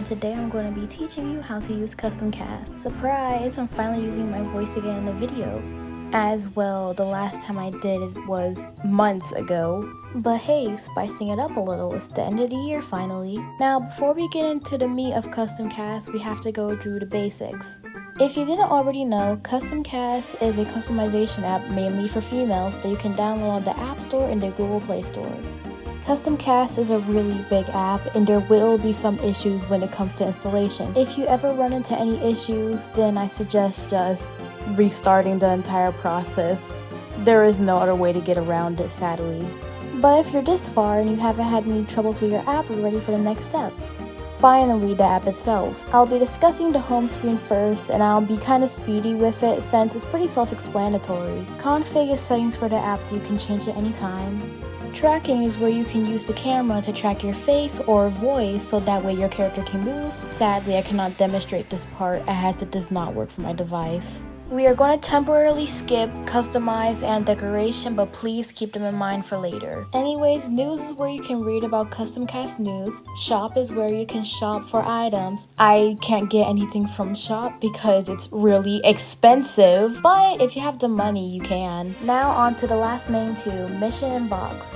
and today I'm going to be teaching you how to use Customcast. Surprise! I'm finally using my voice again in a video. As well, the last time I did it was months ago. But hey, spicing it up a little, it's the end of the year finally. Now, before we get into the meat of Customcast, we have to go through the basics. If you didn't already know, Customcast is a customization app mainly for females that you can download on the App Store and the Google Play Store. Customcast is a really big app and there will be some issues when it comes to installation. If you ever run into any issues, then I suggest just restarting the entire process. There is no other way to get around it, sadly. But if you're this far and you haven't had any troubles with your app, we're ready for the next step. Finally, the app itself. I'll be discussing the home screen first, and I'll be kind of speedy with it since it's pretty self-explanatory. Config is settings for the app that you can change at any time. Tracking is where you can use the camera to track your face or voice so that way your character can move. Sadly, I cannot demonstrate this part as it does not work for my device. We are going to temporarily skip customize and decoration, but please keep them in mind for later. Anyways, news is where you can read about Customcast news. Shop is where you can shop for items. I can't get anything from shop because it's really expensive, but if you have the money, you can. Now on to the last main two, mission and box.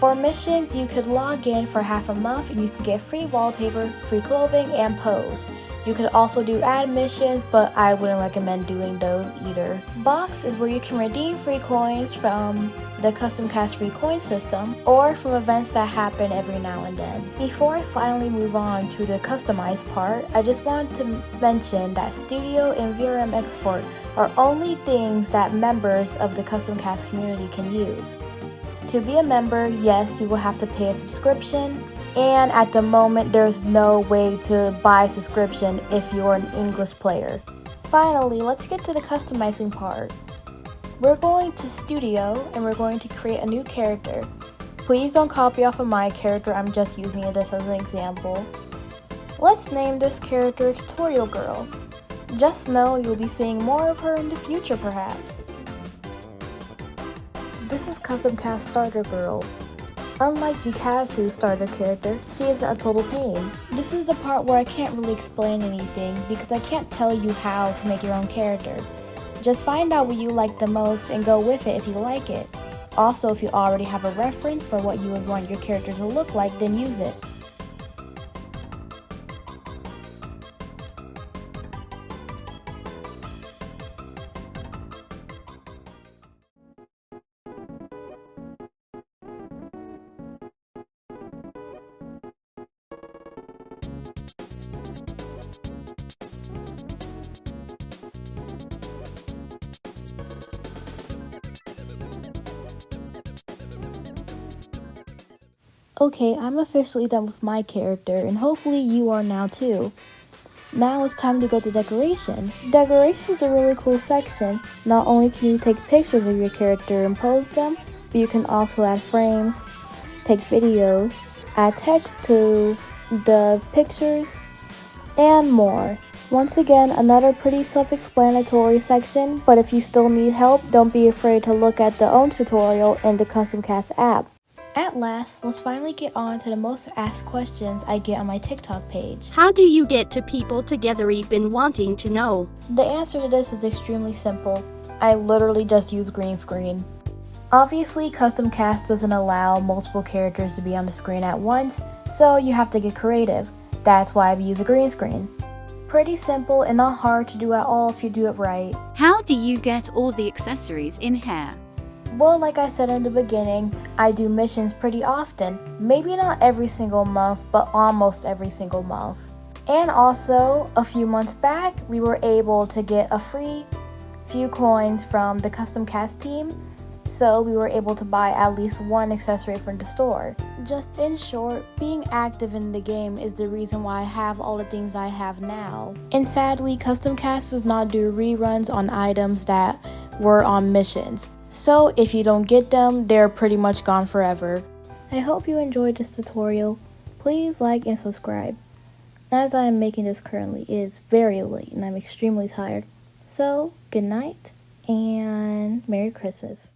For missions, you could log in for half a month and you can get free wallpaper, free clothing, and pose. You could also do ad missions, but I wouldn't recommend doing those either. Box is where you can redeem free coins from the Customcast free coin system or from events that happen every now and then. Before I finally move on to the customized part, I just want to mention that Studio and VRM export are only things that members of the Customcast community can use. To be a member, yes, you will have to pay a subscription. And at the moment, there's no way to buy a subscription if you're an English player. Finally, let's get to the customizing part. We're going to Studio and we're going to create a new character. Please don't copy off of my character, I'm just using it as an example. Let's name this character Tutorial Girl. Just know you'll be seeing more of her in the future perhaps. This is Customcast Starter Girl. Unlike the Kazu starter character, she isn't a total pain. This is the part where I can't really explain anything because I can't tell you how to make your own character. Just find out what you like the most and go with it if you like it. Also, if you already have a reference for what you would want your character to look like, then use it. Okay, I'm officially done with my character and hopefully you are now too. Now it's time to go to decoration. Decoration is a really cool section. Not only can you take pictures of your character and pose them, but you can also add frames, take videos, add text to the pictures, and more. Once again, another pretty self-explanatory section, but if you still need help, don't be afraid to look at the own tutorial in the Customcast app. At last, let's finally get on to the most asked questions I get on my TikTok page. How do you get to people together you've been wanting to know? The answer to this is extremely simple. I literally just use green screen. Obviously, Customcast doesn't allow multiple characters to be on the screen at once, so you have to get creative. That's why we use a green screen. Pretty simple and not hard to do at all if you do it right. How do you get all the accessories in here? Well, like I said in the beginning, I do missions pretty often. Maybe not every single month, but almost every single month. And also, a few months back, we were able to get a free few coins from the Customcast team, so we were able to buy at least one accessory from the store. Just in short, being active in the game is the reason why I have all the things I have now. And sadly, Customcast does not do reruns on items that were on missions. So if you don't get them, they're pretty much gone forever. I hope you enjoyed this tutorial. Please like and subscribe. As I am making this currently, it is very late and I'm extremely tired. So, good night and Merry Christmas.